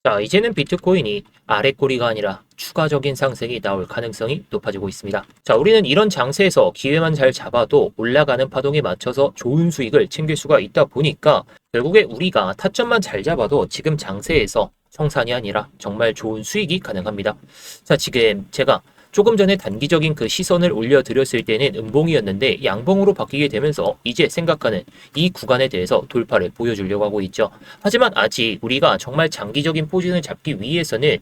자, 이제는 비트코인이 아래 꼬리가 아니라 추가적인 상승이 나올 가능성이 높아지고 있습니다. 자, 우리는 이런 장세에서 기회만 잘 잡아도 올라가는 파동에 맞춰서 좋은 수익을 챙길 수가 있다 보니까 결국에 우리가 타점만 잘 잡아도 지금 장세에서 청산이 아니라 정말 좋은 수익이 가능합니다. 자, 지금 제가 조금 전에 단기적인 그 시선을 올려드렸을 때는 음봉이었는데 양봉으로 바뀌게 되면서 이제 생각하는 이 구간에 대해서 돌파를 보여주려고 하고 있죠. 하지만 아직 우리가 정말 장기적인 포지션을 잡기 위해서는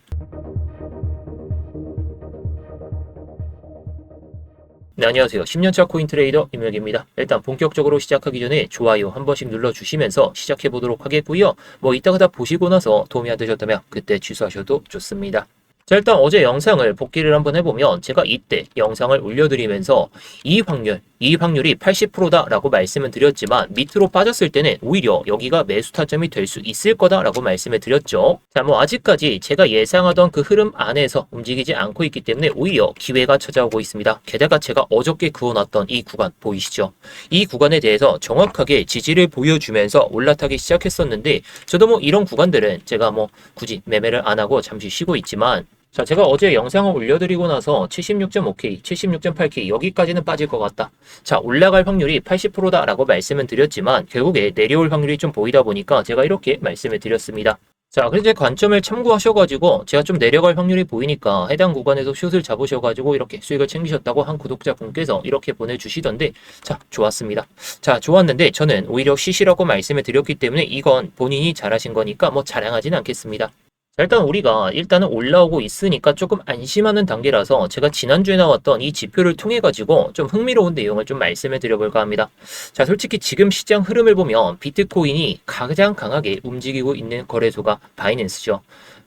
네, 안녕하세요. 10년차 코인 트레이더 임혁입니다. 일단 본격적으로 시작하기 전에 좋아요 한 번씩 눌러주시면서 시작해 보도록 하겠고요. 뭐 이따가 다 보시고 나서 도움이 안 되셨다면 그때 취소하셔도 좋습니다. 자, 일단 어제 영상을 복기를 한번 해보면 제가 이때 영상을 올려드리면서 이 확률이 80%다라고 말씀을 드렸지만 밑으로 빠졌을 때는 오히려 여기가 매수 타점이 될 수 있을 거다라고 말씀을 드렸죠. 자, 뭐 아직까지 제가 예상하던 그 흐름 안에서 움직이지 않고 있기 때문에 오히려 기회가 찾아오고 있습니다. 게다가 제가 어저께 그어놨던 이 구간 보이시죠? 이 구간에 대해서 정확하게 지지를 보여주면서 올라타기 시작했었는데 저도 뭐 이런 구간들은 제가 뭐 굳이 매매를 안 하고 잠시 쉬고 있지만 자, 제가 어제 영상을 올려드리고 나서 76.5K, 76.8K 여기까지는 빠질 것 같다. 자, 올라갈 확률이 80%다라고 말씀을 드렸지만 결국에 내려올 확률이 좀 보이다 보니까 제가 이렇게 말씀을 드렸습니다. 자, 그래서 제 관점을 참고하셔가지고 제가 좀 내려갈 확률이 보이니까 해당 구간에서 숏을 잡으셔가지고 이렇게 수익을 챙기셨다고 한 구독자분께서 이렇게 보내주시던데 자, 좋았습니다. 자, 좋았는데 저는 오히려 쉬시라고 말씀을 드렸기 때문에 이건 본인이 잘하신 거니까 뭐 자랑하진 않겠습니다. 자, 일단 우리가 일단은 올라오고 있으니까 조금 안심하는 단계라서 제가 지난주에 나왔던 이 지표를 통해 가지고 좀 흥미로운 내용을 좀 말씀을 드려볼까 합니다. 자, 솔직히 지금 시장 흐름을 보면 비트코인이 가장 강하게 움직이고 있는 거래소가 바이낸스죠.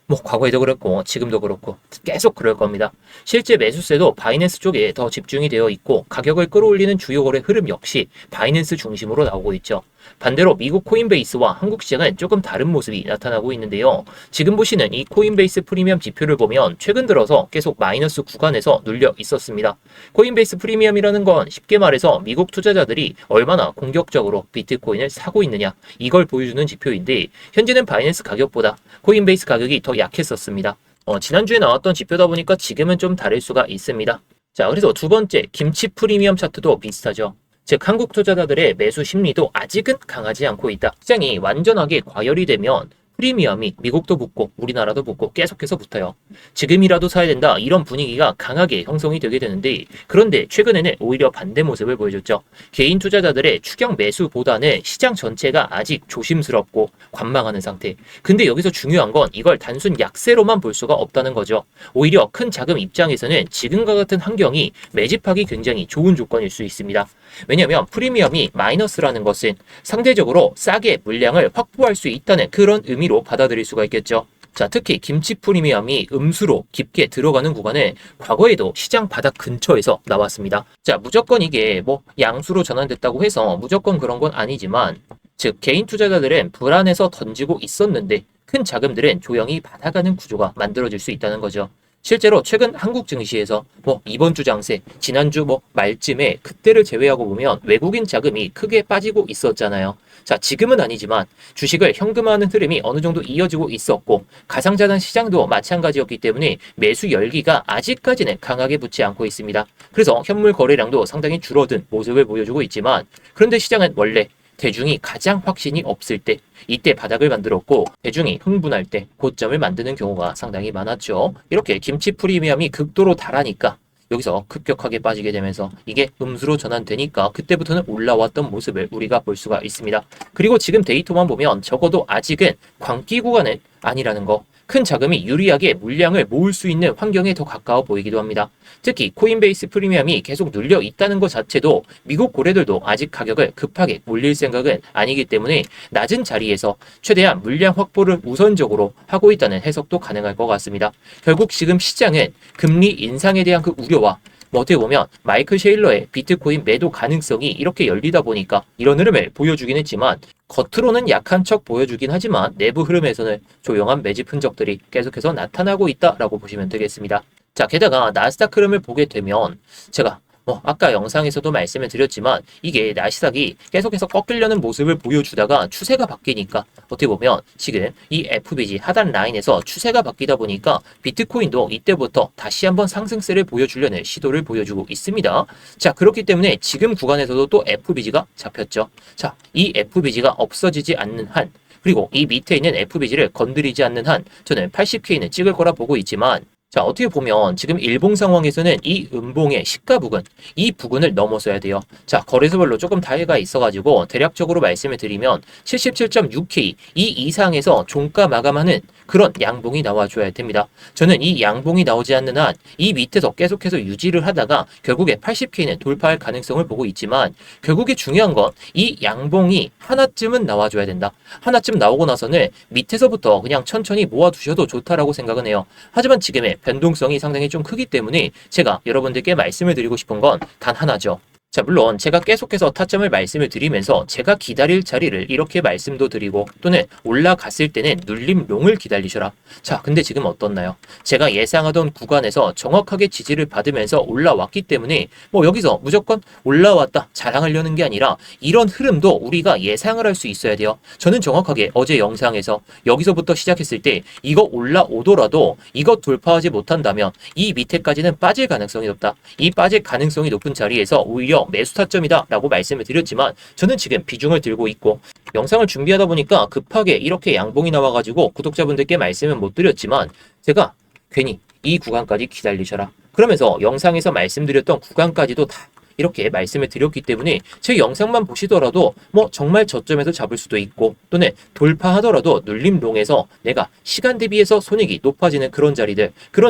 뭐 과거에도 그랬고 지금도 그렇고 계속 그럴 겁니다. 실제 매수세도 바이낸스 쪽에 더 집중이 되어 있고 가격을 끌어올리는 주요 거래 흐름 역시 바이낸스 중심으로 나오고 있죠. 반대로 미국 코인베이스와 한국 시장은 조금 다른 모습이 나타나고 있는데요. 지금 보시는 이 코인베이스 프리미엄 지표를 보면 최근 들어서 계속 마이너스 구간에서 눌려 있었습니다. 코인베이스 프리미엄이라는 건 쉽게 말해서 미국 투자자들이 얼마나 공격적으로 비트코인을 사고 있느냐 이걸 보여주는 지표인데 현재는 바이낸스 가격보다 코인베이스 가격이 더 약했었습니다. 지난주에 나왔던 지표다 보니까 지금은 좀 다를 수가 있습니다. 자, 그래서 두 번째 김치 프리미엄 차트도 비슷하죠. 즉 한국 투자자들의 매수 심리도 아직은 강하지 않고 있다. 시장이 완전하게 과열이 되면 프리미엄이 미국도 붙고 우리나라도 붙고 계속해서 붙어요. 지금이라도 사야 된다 이런 분위기가 강하게 형성이 되게 되는데 그런데 최근에는 오히려 반대 모습을 보여줬죠. 개인 투자자들의 추격 매수보다는 시장 전체가 아직 조심스럽고 관망하는 상태. 근데 여기서 중요한 건 이걸 단순 약세로만 볼 수가 없다는 거죠. 오히려 큰 자금 입장에서는 지금과 같은 환경이 매집하기 굉장히 좋은 조건일 수 있습니다. 왜냐하면 프리미엄이 마이너스라는 것은 상대적으로 싸게 물량을 확보할 수 있다는 그런 의미로 받아들일 수가 있겠죠. 자, 특히 김치 프리미엄이 음수로 깊게 들어가는 구간은 과거에도 시장 바닥 근처에서 나왔습니다. 자, 무조건 이게 뭐 양수로 전환됐다고 해서 무조건 그런 건 아니지만 즉 개인 투자자들은 불안해서 던지고 있었는데 큰 자금들은 조용히 받아가는 구조가 만들어질 수 있다는 거죠. 실제로 최근 한국 증시에서 뭐 이번 주 장세, 지난주 뭐 말쯤에 그때를 제외하고 보면 외국인 자금이 크게 빠지고 있었잖아요. 자, 지금은 아니지만 주식을 현금화하는 흐름이 어느 정도 이어지고 있었고 가상자산 시장도 마찬가지였기 때문에 매수 열기가 아직까지는 강하게 붙지 않고 있습니다. 그래서 현물 거래량도 상당히 줄어든 모습을 보여주고 있지만 그런데 시장은 원래 대중이 가장 확신이 없을 때 이때 바닥을 만들었고 대중이 흥분할 때 고점을 만드는 경우가 상당히 많았죠. 이렇게 김치 프리미엄이 극도로 달하니까 여기서 급격하게 빠지게 되면서 이게 음수로 전환되니까 그때부터는 올라왔던 모습을 우리가 볼 수가 있습니다. 그리고 지금 데이터만 보면 적어도 아직은 광기 구간은 아니라는 거. 큰 자금이 유리하게 물량을 모을 수 있는 환경에 더 가까워 보이기도 합니다. 특히 코인베이스 프리미엄이 계속 눌려 있다는 것 자체도 미국 고래들도 아직 가격을 급하게 올릴 생각은 아니기 때문에 낮은 자리에서 최대한 물량 확보를 우선적으로 하고 있다는 해석도 가능할 것 같습니다. 결국 지금 시장은 금리 인상에 대한 그 우려와 뭐 어떻게 보면 마이클 셰일러의 비트코인 매도 가능성이 이렇게 열리다 보니까 이런 흐름을 보여주긴 했지만 겉으로는 약한 척 보여주긴 하지만 내부 흐름에서는 조용한 매집 흔적들이 계속해서 나타나고 있다라고 보시면 되겠습니다. 자, 게다가 나스닥 흐름을 보게 되면 제가 아까 영상에서도 말씀을 드렸지만 이게 나스닥이 계속해서 꺾이려는 모습을 보여주다가 추세가 바뀌니까 어떻게 보면 지금 이 FBG 하단 라인에서 추세가 바뀌다 보니까 비트코인도 이때부터 다시 한번 상승세를 보여주려는 시도를 보여주고 있습니다. 자, 그렇기 때문에 지금 구간에서도 또 FBG가 잡혔죠. 자, 이 FBG가 없어지지 않는 한, 그리고 이 밑에 있는 FBG를 건드리지 않는 한 저는 80K는 찍을 거라 보고 있지만, 자, 어떻게 보면 지금 일봉 상황에서는 이 음봉의 시가 부근, 이 부근을 넘어서야 돼요. 자, 거래소별로 조금 다해가 있어가지고 대략적으로 말씀을 드리면 77.6K 이 이상에서 종가 마감하는 그런 양봉이 나와줘야 됩니다. 저는 이 양봉이 나오지 않는 한 이 밑에서 계속해서 유지를 하다가 결국에 80K는 돌파할 가능성을 보고 있지만, 결국에 중요한 건 이 양봉이 하나쯤은 나와줘야 된다. 하나쯤 나오고 나서는 밑에서부터 그냥 천천히 모아두셔도 좋다라고 생각은 해요. 하지만 지금의 변동성이 상당히 좀 크기 때문에 제가 여러분들께 말씀을 드리고 싶은 건 단 하나죠. 자, 물론 제가 계속해서 타점을 말씀을 드리면서 제가 기다릴 자리를 이렇게 말씀도 드리고, 또는 올라갔을 때는 눌림롱을 기다리셔라. 자, 근데 지금 어떻나요? 제가 예상하던 구간에서 정확하게 지지를 받으면서 올라왔기 때문에 여기서 무조건 올라왔다 자랑하려는 게 아니라 이런 흐름도 우리가 예상을 할 수 있어야 돼요. 저는 정확하게 어제 영상에서 여기서부터 시작했을 때 이거 올라오더라도 이것 돌파하지 못한다면 이 밑에까지는 빠질 가능성이 높다. 이 빠질 가능성이 높은 자리에서 오히려 매수 타점이다 라고 말씀을 드렸지만, 저는 지금 비중을 들고 있고 영상을 준비하다 보니까 급하게 이렇게 양봉이 나와가지고 구독자분들께 말씀은 못 드렸지만, 제가 괜히 이 구간까지 기다리셔라 그러면서 영상에서 말씀드렸던 구간까지도 다 이렇게 말씀을 드렸기 때문에 제 영상만 보시더라도 정말 저점에서 잡을 수도 있고, 또는 돌파하더라도 눌림롱에서 내가 시간 대비해서 손익이 높아지는 그런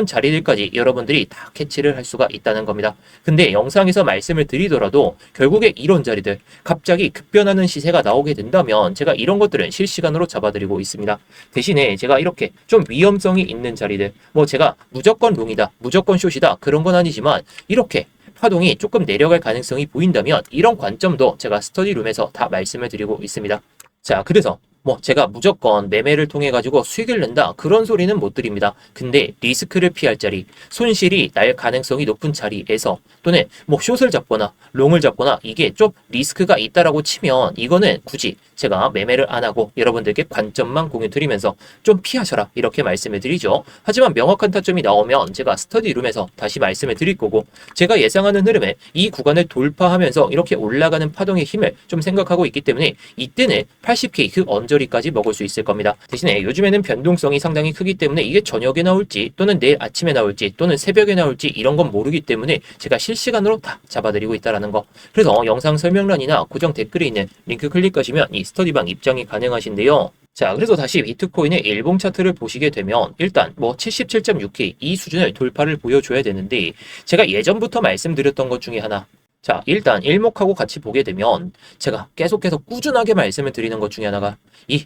자리들까지 여러분들이 다 캐치를 할 수가 있다는 겁니다. 근데 영상에서 말씀을 드리더라도 결국에 이런 자리들, 갑자기 급변하는 시세가 나오게 된다면 제가 이런 것들은 실시간으로 잡아드리고 있습니다. 대신에 제가 이렇게 좀 위험성이 있는 자리들, 제가 무조건 롱이다, 무조건 숏이다 그런 건 아니지만, 이렇게 파동이 조금 내려갈 가능성이 보인다면 이런 관점도 제가 스터디룸에서 다 말씀을 드리고 있습니다. 자, 그래서 제가 무조건 매매를 통해 가지고 수익을 낸다 그런 소리는 못 드립니다. 근데 리스크를 피할 자리, 손실이 날 가능성이 높은 자리에서, 또는 숏을 잡거나 롱을 잡거나 이게 좀 리스크가 있다라고 치면 이거는 굳이 제가 매매를 안 하고 여러분들께 관점만 공유 드리면서 좀 피하셔라 이렇게 말씀을 드리죠. 하지만 명확한 타점이 나오면 제가 스터디룸에서 다시 말씀을 드릴 거고, 제가 예상하는 흐름에 이 구간을 돌파하면서 이렇게 올라가는 파동의 힘을 좀 생각하고 있기 때문에 이때는 80K 그 언저리까지 먹을 수 있을 겁니다. 대신에 요즘에는 변동성이 상당히 크기 때문에 이게 저녁에 나올지, 또는 내일 아침에 나올지, 또는 새벽에 나올지 이런 건 모르기 때문에 제가 실시간으로 다 잡아드리고 있다는 거. 그래서 영상 설명란이나 고정 댓글에 있는 링크 클릭하시면 이 스터디방 입장이 가능하신데요. 자, 그래서 다시 비트코인의 일봉 차트를 보시게 되면 일단 77.6K 이 수준을 돌파를 보여줘야 되는데, 제가 예전부터 말씀드렸던 것 중에 하나, 자, 일단 일목하고 같이 보게 되면 제가 계속해서 꾸준하게 말씀을 드리는 것 중에 하나가 이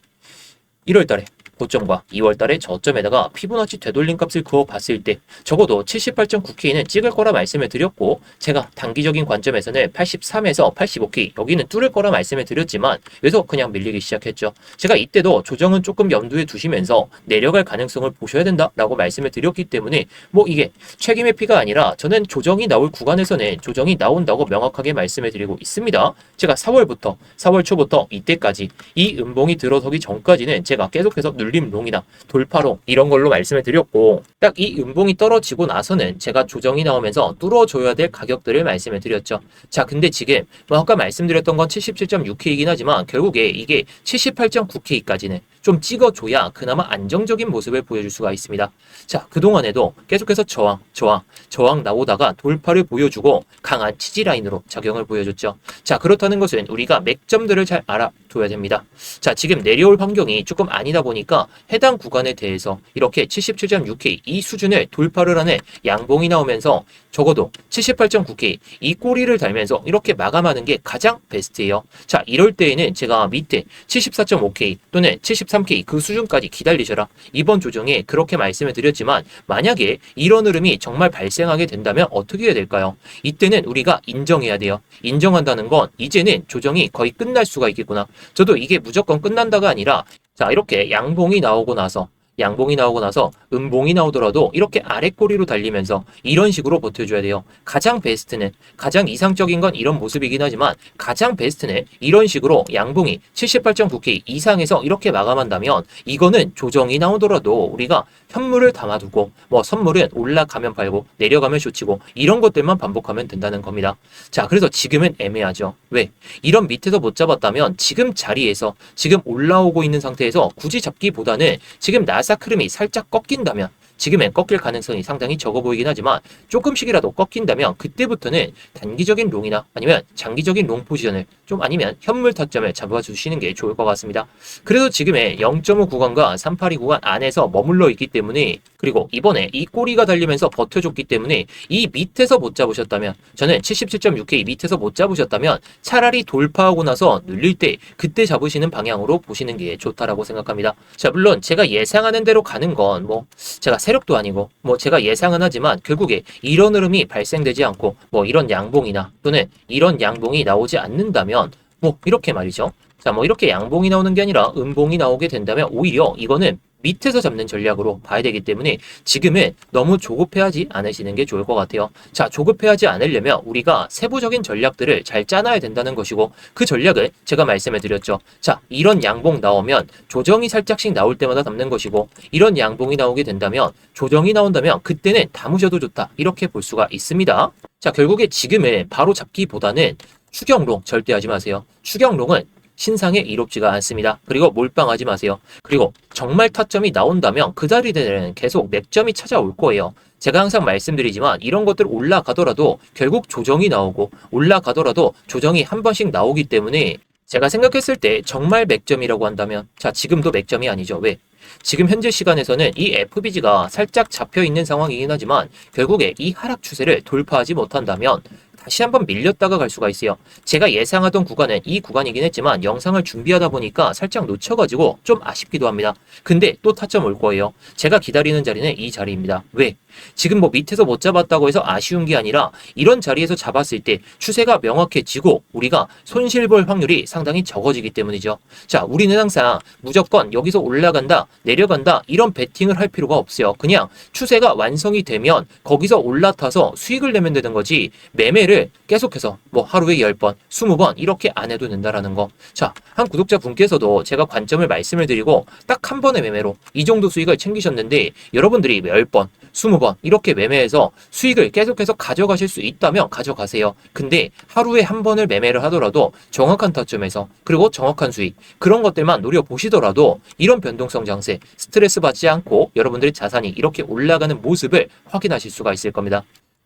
1월달에 고점과 2월달에 저점에다가 피보나치 되돌림 값을 그어 봤을 때 적어도 78.9K는 찍을 거라 말씀을 드렸고, 제가 단기적인 관점에서는 83에서 85K 여기는 뚫을 거라 말씀을 드렸지만 여기서 그냥 밀리기 시작했죠. 제가 이때도 조정은 조금 염두에 두시면서 내려갈 가능성을 보셔야 된다라고 말씀을 드렸기 때문에 이게 책임의 피가 아니라 저는 조정이 나올 구간에서는 조정이 나온다고 명확하게 말씀을 드리고 있습니다. 제가 4월 초부터 이때까지 이 음봉이 들어서기 전까지는 제가 계속해서 눌림롱이나 돌파롱 이런 걸로 말씀을 드렸고, 딱 이 음봉이 떨어지고 나서는 제가 조정이 나오면서 뚫어줘야 될 가격들을 말씀을 드렸죠. 자, 근데 지금 아까 말씀드렸던 건 77.6K이긴 하지만 결국에 이게 78.9K까지는 좀 찍어줘야 그나마 안정적인 모습을 보여줄 수가 있습니다. 자, 그동안에도 계속해서 저항 나오다가 돌파를 보여주고 강한 지지라인으로 작용을 보여줬죠. 자, 그렇다는 것은 우리가 맥점들을 잘 알아둬야 됩니다. 자, 지금 내려올 환경이 조금 아니다 보니까 해당 구간에 대해서 이렇게 77.6K 이 수준을 돌파를 하는 양봉이 나오면서 적어도 78.9K 이 꼬리를 달면서 이렇게 마감하는 게 가장 베스트예요. 자, 이럴 때에는 제가 밑에 74.5K 또는 73K 그 수준까지 기다리셔라 이번 조정에 그렇게 말씀을 드렸지만, 만약에 이런 흐름이 정말 발생하게 된다면 어떻게 해야 될까요? 이때는 우리가 인정해야 돼요. 인정한다는 건 이제는 조정이 거의 끝날 수가 있겠구나. 저도 이게 무조건 끝난다가 아니라, 자, 이렇게 양봉이 나오고 나서 양봉이 나오고 나서 음봉이 나오더라도 이렇게 아랫꼬리로 달리면서 이런 식으로 버텨줘야 돼요. 가장 베스트는, 가장 이상적인 건 이런 모습이긴 하지만 가장 베스트는 이런 식으로 양봉이 78.9K 이상에서 이렇게 마감한다면 이거는 조정이 나오더라도 우리가 현물을 담아두고 뭐 선물은 올라가면 팔고 내려가면 쇼치고 이런 것들만 반복하면 된다는 겁니다. 자, 그래서 지금은 애매하죠. 왜? 이런 밑에서 못 잡았다면 지금 자리에서 지금 올라오고 있는 상태에서 굳이 잡기보다는 지금 나스닥 흐름이 살짝 꺾인다면, 지금은 꺾일 가능성이 상당히 적어 보이긴 하지만 조금씩이라도 꺾인다면 그때부터는 단기적인 롱이나 아니면 장기적인 롱 포지션을 좀 아니면 현물 타점을 잡아주시는 게 좋을 것 같습니다. 그래서 지금의 0.5 구간과 382 구간 안에서 머물러 있기 때문에, 그리고 이번에 이 꼬리가 달리면서 버텨줬기 때문에 이 밑에서 못 잡으셨다면, 저는 77.6K 밑에서 못 잡으셨다면 차라리 돌파하고 나서 눌릴 때 그때 잡으시는 방향으로 보시는 게 좋다라고 생각합니다. 자, 물론 제가 예상하는 대로 가는 건 뭐 제가 세력도 아니고 뭐 제가 예상은 하지만 결국에 이런 흐름이 발생되지 않고 뭐 이런 양봉이나 또는 이런 양봉이 나오지 않는다면 뭐 이렇게 말이죠. 자, 뭐 이렇게 양봉이 나오는 게 아니라 음봉이 나오게 된다면 오히려 이거는 밑에서 잡는 전략으로 봐야 되기 때문에 지금은 너무 조급해하지 않으시는 게 좋을 것 같아요. 자, 조급해하지 않으려면 우리가 세부적인 전략들을 잘 짜놔야 된다는 것이고, 그 전략을 제가 말씀을 드렸죠. 자, 이런 양봉 나오면 조정이 살짝씩 나올 때마다 담는 것이고, 이런 양봉이 나오게 된다면 조정이 나온다면 그때는 담으셔도 좋다, 이렇게 볼 수가 있습니다. 자, 결국에 지금은 바로 잡기보다는 추경롱 절대 하지 마세요. 추경롱은 신상에 이롭지가 않습니다. 그리고 몰빵하지 마세요. 그리고 정말 타점이 나온다면 그 자리에는 계속 맥점이 찾아올 거예요. 제가 항상 말씀드리지만 이런 것들 올라가더라도 결국 조정이 나오고, 올라가더라도 조정이 한 번씩 나오기 때문에 제가 생각했을 때 정말 맥점이라고 한다면, 자, 지금도 맥점이 아니죠. 왜? 지금 현재 시간에서는 이 FBG가 살짝 잡혀 있는 상황이긴 하지만 결국에 이 하락 추세를 돌파하지 못한다면 다시 한번 밀렸다가 갈 수가 있어요. 제가 예상하던 구간은 이 구간이긴 했지만 영상을 준비하다 보니까 살짝 놓쳐가지고 좀 아쉽기도 합니다. 근데 또 타점 올 거예요. 제가 기다리는 자리는 이 자리입니다. 왜? 지금 뭐 밑에서 못 잡았다고 해서 아쉬운 게 아니라 이런 자리에서 잡았을 때 추세가 명확해지고 우리가 손실 볼 확률이 상당히 적어지기 때문이죠. 자, 우리는 항상 무조건 여기서 올라간다, 내려간다 이런 베팅을 할 필요가 없어요. 그냥 추세가 완성이 되면 거기서 올라타서 수익을 내면 되는 거지, 매매를 계속해서 뭐 하루에 10번, 20번 이렇게 안 해도 된다라는 거. 자, 한 구독자분께서도 제가 관점을 말씀을 드리고 딱 한 번의 매매로 이 정도 수익을 챙기셨는데, 여러분들이 10번, 20번 이렇게 매매해서 수익을 계속해서 가져가실 수 있다면 가져가세요. 근데 하루에 한 번을 매매를 하더라도 정확한 타점에서, 그리고 정확한 수익, 그런 것들만 노려보시더라도 이런 변동성 장세 스트레스 받지 않고 여러분들의 자산이 이렇게 올라가는 모습을 확인하실 수가 있을 겁니다.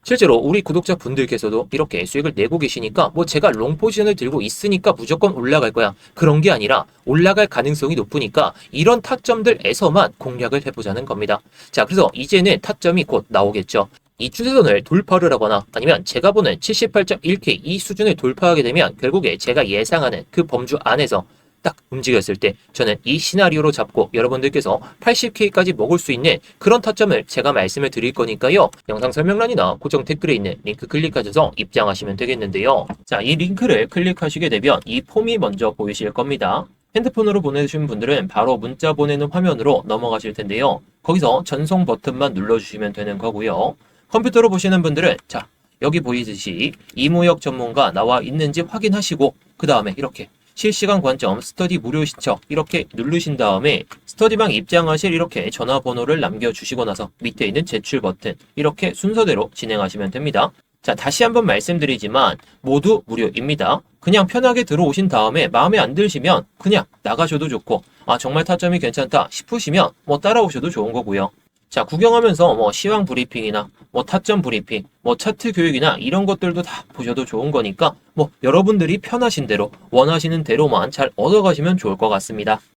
실제로 우리 구독자분들께서도 이렇게 수익을 내고 계시니까 뭐 제가 롱 포지션을 들고 있으니까 무조건 올라갈 거야, 그런 게 아니라 올라갈 가능성이 높으니까 이런 타점들에서만 공략을 해보자는 겁니다. 자, 그래서 이제는 타점이 곧 나오겠죠. 이 추세선을 돌파를 하거나 아니면 제가 보는 78.1K 이 수준을 돌파하게 되면 결국에 제가 예상하는 그 범주 안에서 딱 움직였을 때 저는 이 시나리오로 잡고 여러분들께서 80K까지 먹을 수 있는 그런 타점을 제가 말씀을 드릴 거니까요. 영상 설명란이나 고정 댓글에 있는 링크 클릭하셔서 입장하시면 되겠는데요. 자, 이 링크를 클릭하시게 되면 이 폼이 먼저 보이실 겁니다. 핸드폰으로 보내주신 분들은 바로 문자 보내는 화면으로 넘어가실 텐데요. 거기서 전송 버튼만 눌러주시면 되는 거고요. 컴퓨터로 보시는 분들은 자, 여기 보이듯이 이무역 전문가 나와 있는지 확인하시고 그 다음에 이렇게 실시간 관점 스터디 무료 신청 이렇게 누르신 다음에 스터디방 입장하실 이렇게 전화번호를 남겨주시고 나서 밑에 있는 제출 버튼 이렇게 순서대로 진행하시면 됩니다. 자, 다시 한번 말씀드리지만 모두 무료입니다. 그냥 편하게 들어오신 다음에 마음에 안 드시면 그냥 나가셔도 좋고, 아 정말 타점이 괜찮다 싶으시면 뭐 따라오셔도 좋은 거고요. 자, 구경하면서 뭐 시황 브리핑이나 뭐 타점 브리핑, 뭐 차트 교육이나 이런 것들도 다 보셔도 좋은 거니까 뭐 여러분들이 편하신 대로 원하시는 대로만 잘 얻어가시면 좋을 것 같습니다.